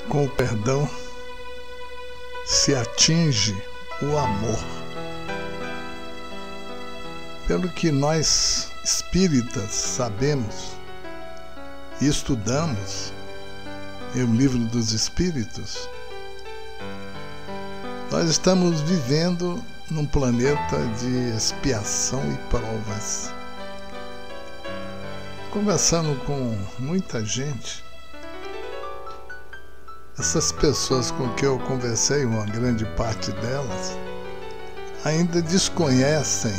Com o perdão se atinge o amor. Pelo que nós espíritas sabemos e estudamos em O Livro dos Espíritos, nós estamos vivendo num planeta de expiação e provas. Conversando com muita gente, essas pessoas com que eu conversei, uma grande parte delas, ainda desconhecem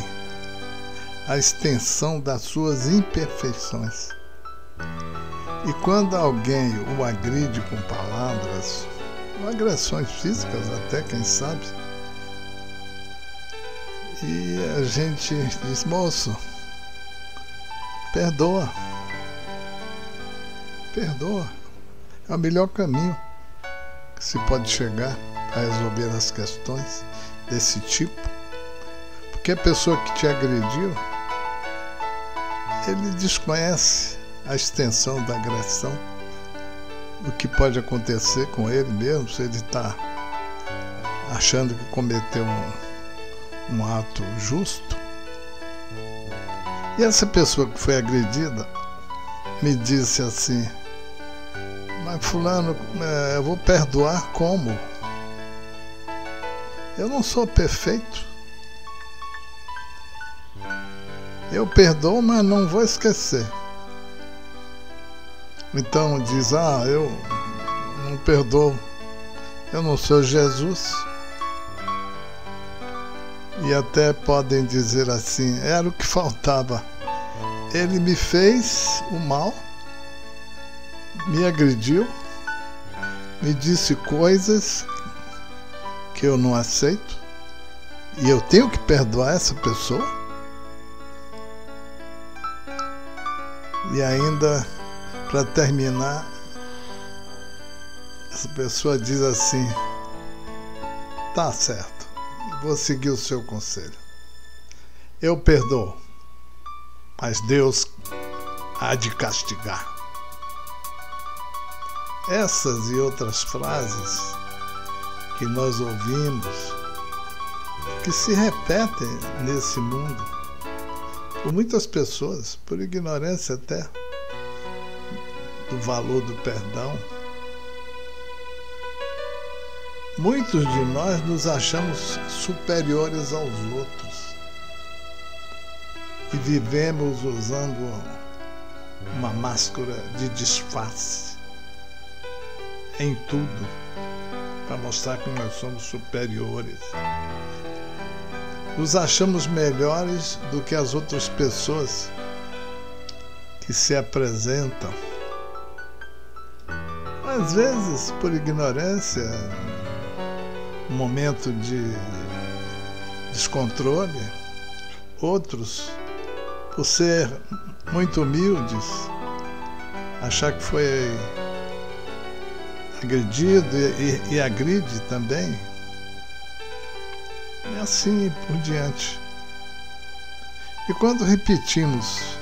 a extensão das suas imperfeições. E quando alguém o agride com palavras, ou agressões físicas até, quem sabe, e a gente diz: moço, perdoa. Perdoa. É o melhor caminho que se pode chegar a resolver as questões desse tipo. Porque a pessoa que te agrediu, ele desconhece a extensão da agressão, o que pode acontecer com ele mesmo, se ele está achando que cometeu um ato justo. E essa pessoa que foi agredida me disse assim: mas fulano, eu vou perdoar como? Eu não sou perfeito. Eu perdoo, mas não vou esquecer. Então diz: eu não perdoo. Eu não sou Jesus. E até podem dizer assim: era o que faltava. Ele me fez o mal, me agrediu, me disse coisas que eu não aceito, e eu tenho que perdoar essa pessoa? E ainda, para terminar, essa pessoa diz assim: tá certo, vou seguir o seu conselho. Eu perdoo, mas Deus há de castigar. Essas e outras frases que nós ouvimos, que se repetem nesse mundo, por muitas pessoas, por ignorância até do valor do perdão. Muitos de nós nos achamos superiores aos outros e vivemos usando uma máscara de disfarce em tudo, para mostrar que nós somos superiores. Nos achamos melhores do que as outras pessoas que se apresentam. Às vezes, por ignorância, um momento de descontrole, outros, por ser muito humildes, achar que foi agredido e agride também, e assim por diante. E quando repetimos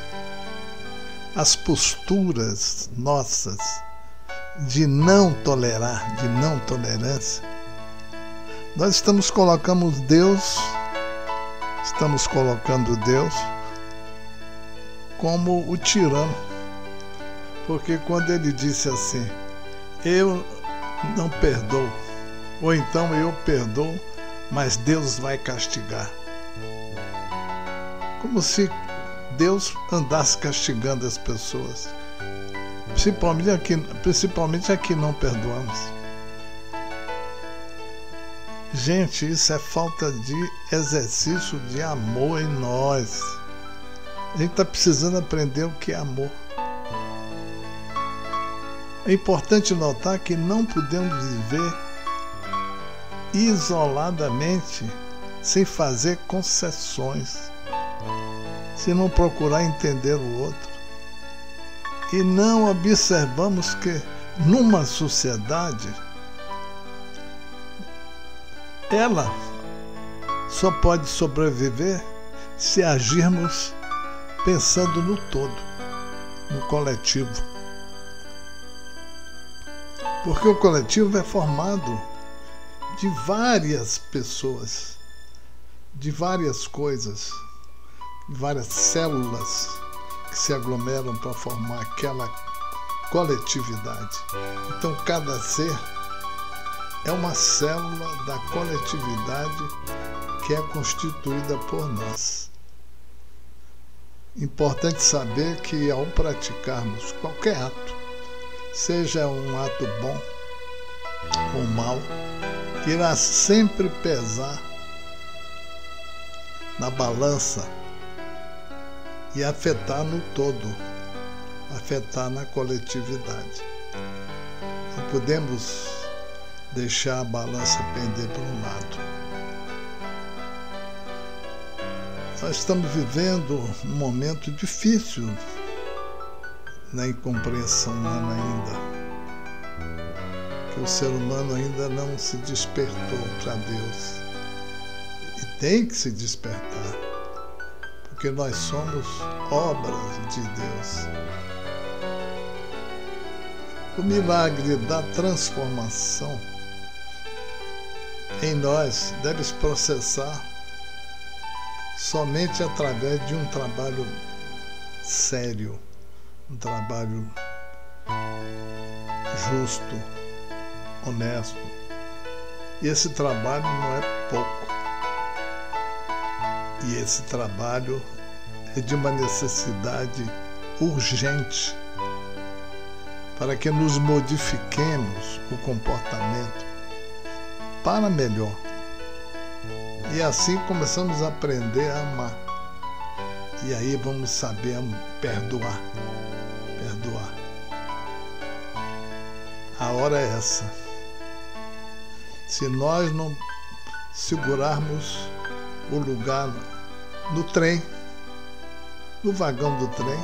as posturas nossas de não tolerar, de não tolerância, nós estamos colocando Deus como o tirano. Porque quando ele disse assim: eu não perdoo, ou então eu perdoo, mas Deus vai castigar. Como se Deus andasse castigando as pessoas, principalmente a que não perdoamos. Gente, isso é falta de exercício de amor em nós. A gente está precisando aprender o que é amor. É importante notar que não podemos viver isoladamente, sem fazer concessões, se não procurar entender o outro. E não observamos que numa sociedade, ela só pode sobreviver se agirmos pensando no todo, no coletivo. Porque o coletivo é formado de várias pessoas, de várias coisas, de várias células que se aglomeram para formar aquela coletividade. Então, cada ser é uma célula da coletividade que é constituída por nós. Importante saber que ao praticarmos qualquer ato, seja um ato bom ou mau, irá sempre pesar na balança e afetar no todo, afetar na coletividade. Não podemos deixar a balança pender para um lado. Nós estamos vivendo um momento difícil na incompreensão humana ainda, que o ser humano ainda não se despertou para Deus. E tem que se despertar, porque nós somos obras de Deus. O milagre da transformação em nós deve se processar somente através de um trabalho sério, um trabalho justo, honesto. E esse trabalho não é pouco. E esse trabalho é de uma necessidade urgente para que nos modifiquemos o comportamento para melhor. E assim começamos a aprender a amar. E aí vamos saber perdoar. Perdoar. A hora é essa. Se nós não segurarmos o lugar no trem, no vagão do trem,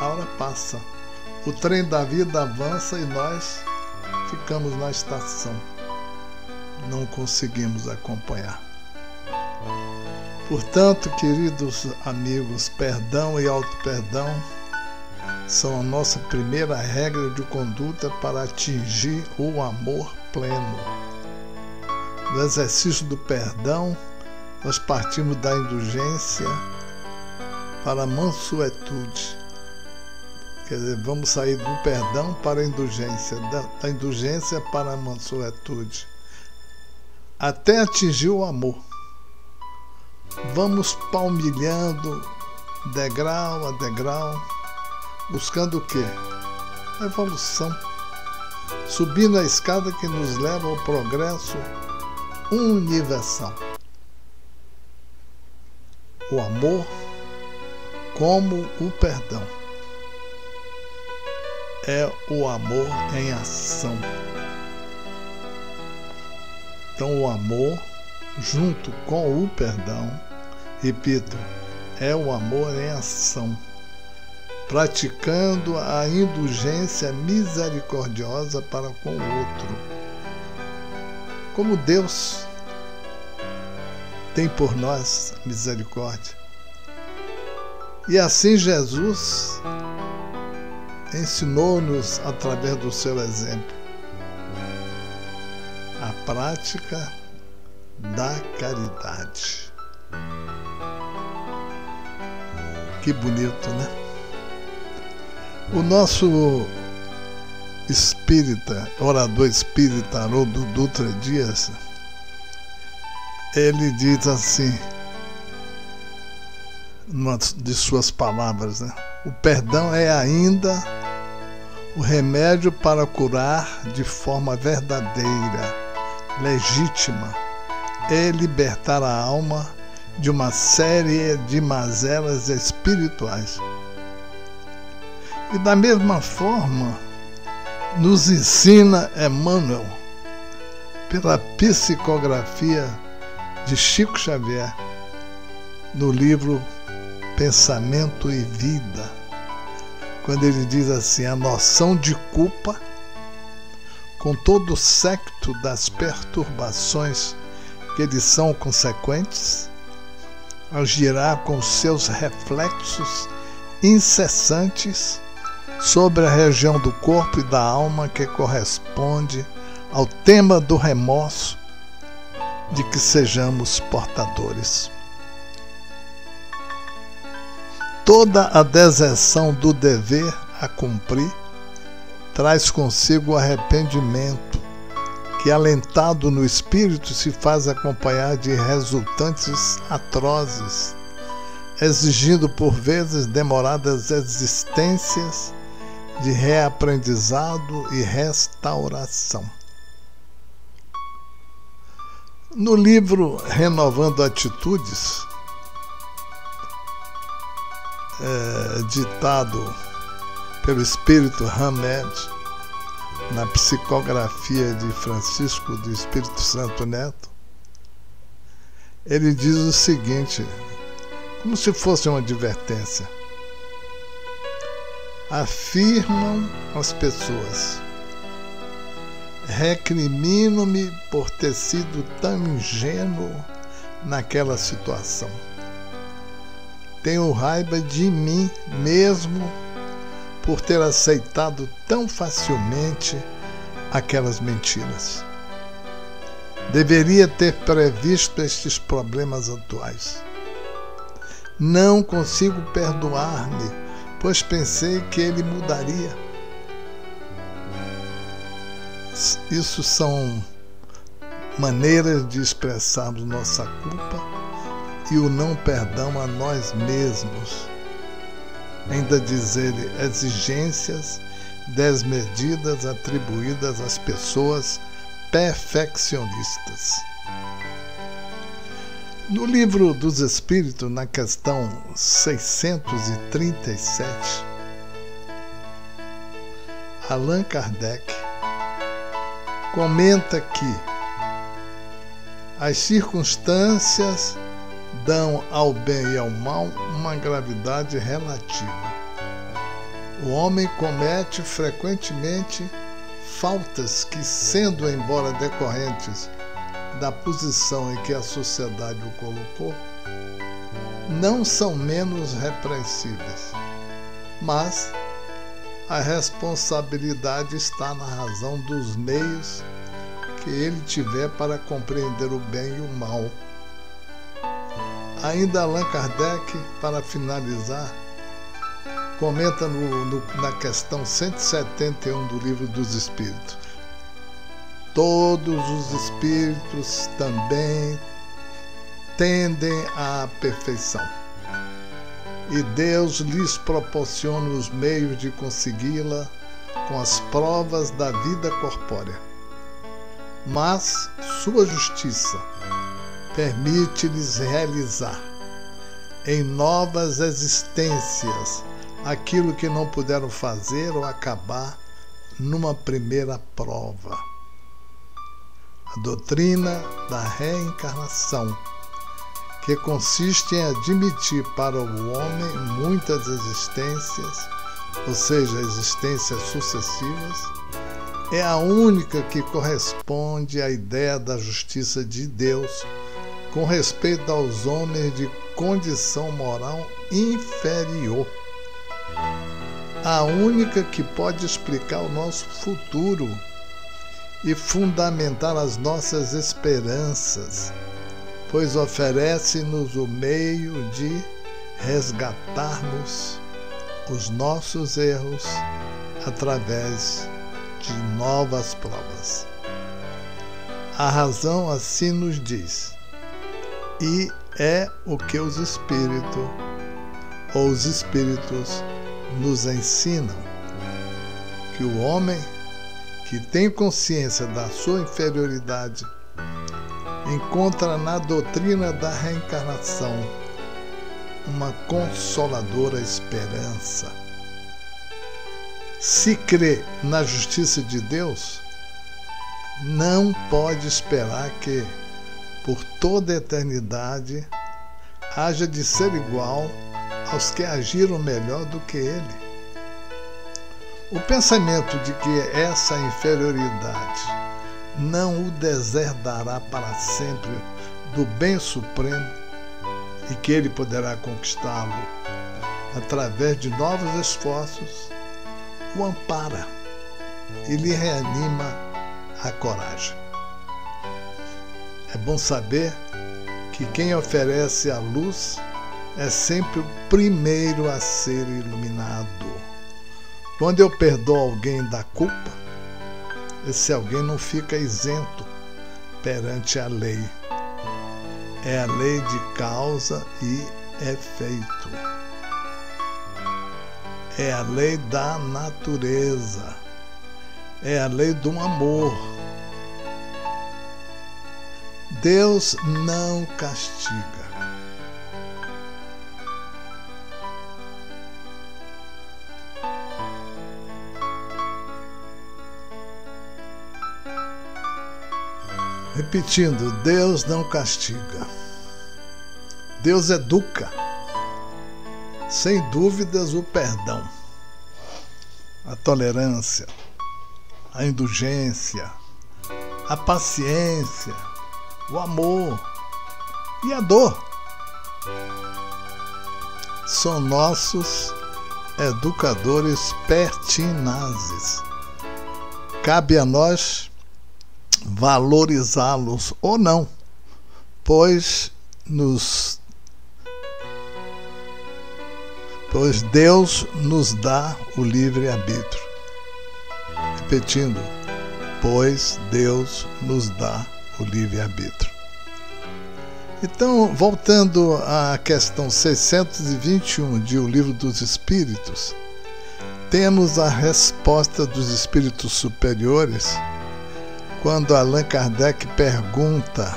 a hora passa. O trem da vida avança e nós ficamos na estação. Não conseguimos acompanhar. Portanto, queridos amigos, perdão e auto-perdão são a nossa primeira regra de conduta para atingir o amor pleno. No exercício do perdão, nós partimos da indulgência para a mansuetude. Quer dizer, vamos sair do perdão para a indulgência, da indulgência para a mansuetude, até atingir o amor. Vamos palmilhando degrau a degrau, buscando o quê? A evolução, subindo a escada que nos leva ao progresso universal. O amor como o perdão. É o amor em ação. Então, o amor, junto com o perdão, repito, é o amor em ação, praticando a indulgência misericordiosa para com o outro. Como Deus tem por nós misericórdia. E assim Jesus ensinou-nos, através do seu exemplo, a prática da caridade. Que bonito, né? O nosso espírita, orador espírita Haroldo Dutra Dias, ele diz assim, numa de suas palavras, né? O perdão é ainda o remédio para curar de forma verdadeira, legítima, e libertar a alma de uma série de mazelas espirituais. E da mesma forma, nos ensina Emmanuel, pela psicografia de Chico Xavier, no livro Pensamento e Vida, quando ele diz assim: a noção de culpa, com todo o séquito das perturbações que lhe são consequentes, agirá com seus reflexos incessantes sobre a região do corpo e da alma que corresponde ao tema do remorso de que sejamos portadores. Toda a deserção do dever a cumprir traz consigo o arrependimento, que, alentado no espírito, se faz acompanhar de resultantes atrozes, exigindo por vezes demoradas existências de reaprendizado e restauração. No livro Renovando Atitudes, ditado pelo Espírito Hamed, na psicografia de Francisco do Espírito Santo Neto, ele diz o seguinte, como se fosse uma advertência: afirmam as pessoas, recrimino-me por ter sido tão ingênuo naquela situação. Tenho raiva de mim mesmo por ter aceitado tão facilmente aquelas mentiras. Deveria ter previsto estes problemas atuais. Não consigo perdoar-me, pois pensei que ele mudaria. Isso são maneiras de expressarmos nossa culpa e o não perdão a nós mesmos. Ainda diz ele, exigências desmedidas atribuídas às pessoas perfeccionistas. No Livro dos Espíritos, na questão 637, Allan Kardec comenta que as circunstâncias dão ao bem e ao mal uma gravidade relativa. O homem comete frequentemente faltas que, sendo embora decorrentes da posição em que a sociedade o colocou, não são menos repreensíveis. Mas a responsabilidade está na razão dos meios que ele tiver para compreender o bem e o mal. Ainda Allan Kardec, para finalizar, comenta na questão 171 do Livro dos Espíritos: todos os espíritos também tendem à perfeição, e Deus lhes proporciona os meios de consegui-la com as provas da vida corpórea. Mas sua justiça permite-lhes realizar em novas existências aquilo que não puderam fazer ou acabar numa primeira prova. A doutrina da reencarnação, que consiste em admitir para o homem muitas existências, ou seja, existências sucessivas, é a única que corresponde à ideia da justiça de Deus com respeito aos homens de condição moral inferior. A única que pode explicar o nosso futuro e fundamentar as nossas esperanças, pois oferece-nos o meio de resgatarmos os nossos erros através de novas provas. A razão assim nos diz, e é o que os espíritos nos ensinam, que o homem que tem consciência da sua inferioridade encontra na doutrina da reencarnação uma consoladora esperança. Se crê na justiça de Deus, não pode esperar que, por toda a eternidade, haja de ser igual aos que agiram melhor do que ele. O pensamento de que essa inferioridade não o deserdará para sempre do bem supremo e que ele poderá conquistá-lo através de novos esforços, o ampara e lhe reanima a coragem. É bom saber que quem oferece a luz é sempre o primeiro a ser iluminado. Quando eu perdoo alguém da culpa, esse alguém não fica isento perante a lei. É a lei de causa e efeito. É a lei da natureza. É a lei do amor. Deus não castiga. Repetindo, Deus não castiga. Deus educa. Sem dúvidas, o perdão, a tolerância, a indulgência, a paciência, o amor e a dor são nossos educadores pertinazes. Cabe a nós valorizá-los ou não, pois Deus nos dá o livre-arbítrio. Repetindo, pois Deus nos dá o livre-arbítrio. Então, voltando à questão 621 de O Livro dos Espíritos, temos a resposta dos espíritos superiores quando Allan Kardec pergunta: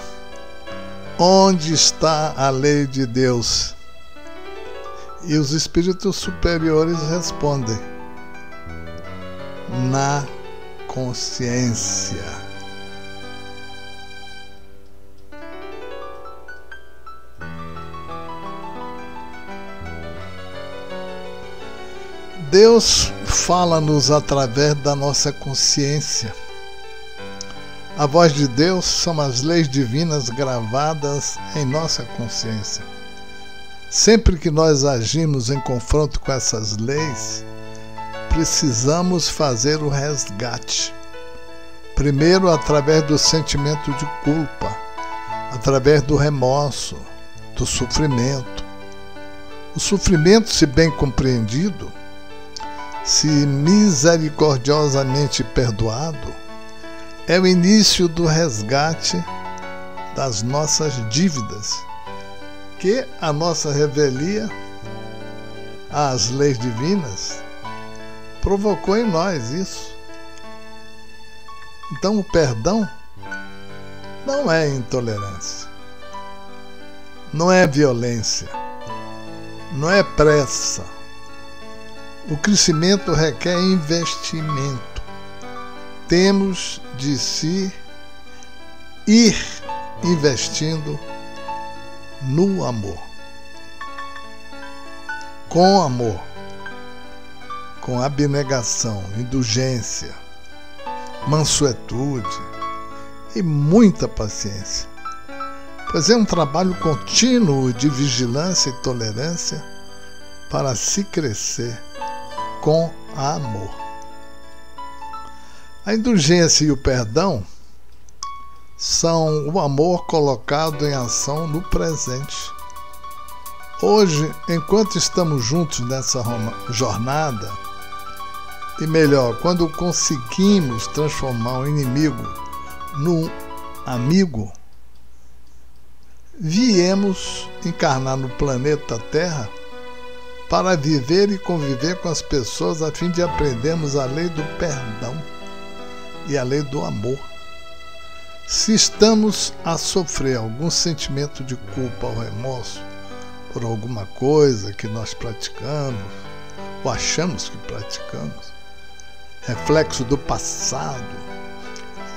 onde está a lei de Deus? E os espíritos superiores respondem: na consciência. Deus fala-nos através da nossa consciência. A voz de Deus são as leis divinas gravadas em nossa consciência. Sempre que nós agimos em confronto com essas leis, precisamos fazer o resgate. Primeiro, através do sentimento de culpa, através do remorso, do sofrimento. O sofrimento, se bem compreendido, se misericordiosamente perdoado, é o início do resgate das nossas dívidas, que a nossa revelia às leis divinas provocou em nós isso. Então o perdão não é intolerância, não é violência, não é pressa. O crescimento requer investimento. Temos de se ir investindo no amor. Com amor, com abnegação, indulgência, mansuetude e muita paciência. Pois é um trabalho contínuo de vigilância e tolerância para se crescer com amor. A indulgência e o perdão são o amor colocado em ação no presente. Hoje, enquanto estamos juntos nessa jornada, e melhor, quando conseguimos transformar o inimigo num amigo, viemos encarnar no planeta Terra para viver e conviver com as pessoas a fim de aprendermos a lei do perdão e a lei do amor. Se estamos a sofrer algum sentimento de culpa ou remorso por alguma coisa que nós praticamos ou achamos que praticamos, reflexo do passado,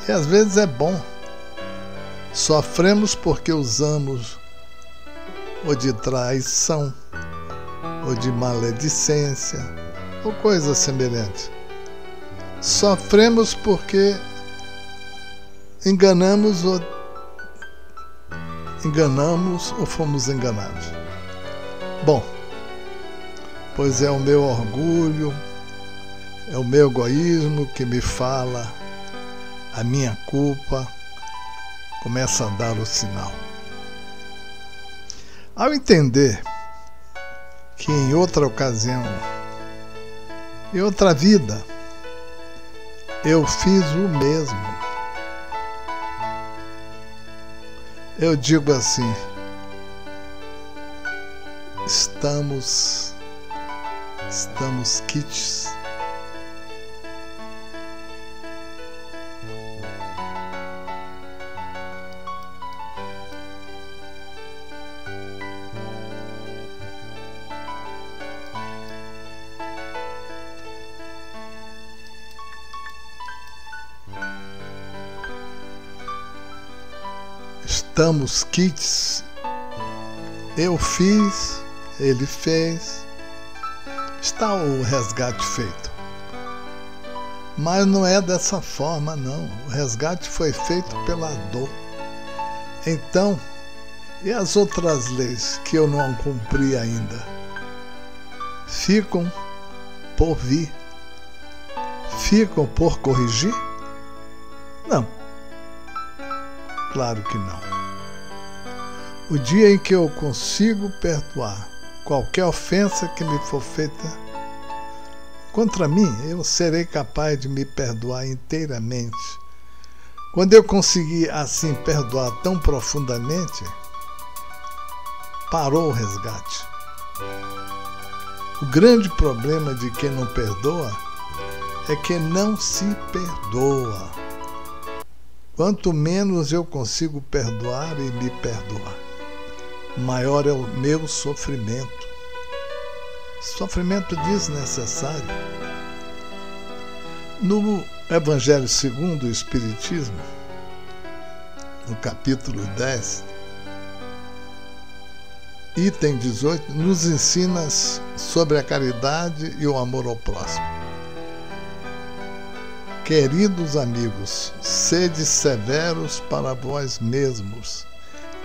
e às vezes é bom, sofremos porque usamos ou de traição, ou de maledicência, ou coisa semelhante. Sofremos porque enganamos ou fomos enganados. Bom, pois é o meu orgulho, É o meu egoísmo que me fala, a minha culpa começa a dar o sinal. Ao entender que em outra ocasião, em outra vida, eu fiz o mesmo, eu digo assim: estamos quites. Estamos quites. Eu fiz, ele fez. Está o resgate feito. Mas não é dessa forma, não. O resgate foi feito pela dor. Então, e as outras leis que eu não cumpri ainda? Ficam por vir? Ficam por corrigir? Não. Claro que não. O dia em que eu consigo perdoar qualquer ofensa que me for feita contra mim, eu serei capaz de me perdoar inteiramente. Quando eu conseguir assim perdoar tão profundamente, parou o resgate. O grande problema de quem não perdoa é que não se perdoa. Quanto menos eu consigo perdoar e me perdoar, maior é o meu sofrimento. Sofrimento desnecessário. No Evangelho segundo o Espiritismo, no capítulo 10, item 18, nos ensina sobre a caridade e o amor ao próximo. Queridos amigos, sede severos para vós mesmos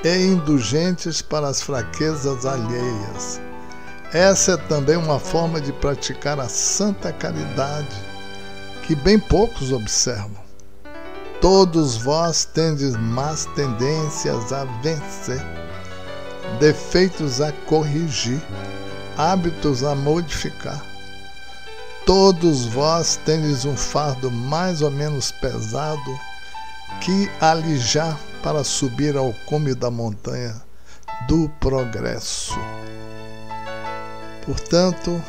e indulgentes para as fraquezas alheias. Essa é também uma forma de praticar a santa caridade, que bem poucos observam. Todos vós tendes más tendências a vencer, defeitos a corrigir, hábitos a modificar. Todos vós tendes um fardo mais ou menos pesado que alijar para subir ao cume da montanha do progresso. Portanto,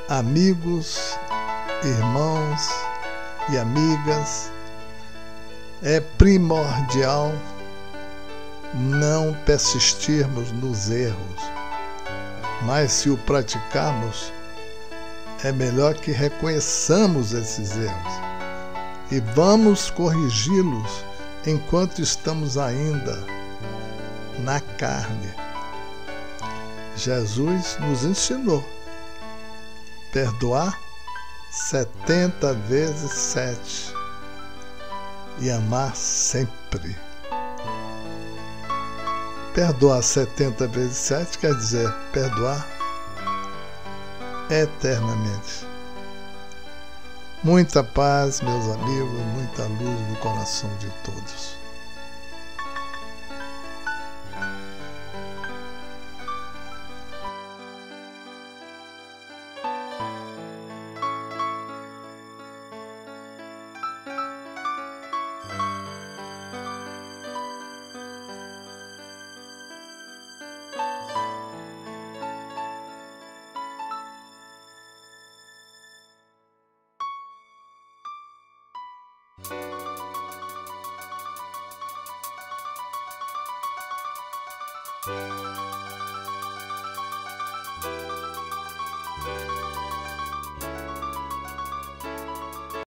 amigos, irmãos e amigas, é primordial não persistirmos nos erros, mas se o praticarmos, é melhor que reconheçamos esses erros e vamos corrigi-los enquanto estamos ainda na carne. Jesus nos ensinou perdoar 70 vezes 7 e amar sempre. Perdoar 70 vezes 7 quer dizer perdoar eternamente. Muita paz, meus amigos, muita luz no coração de todos.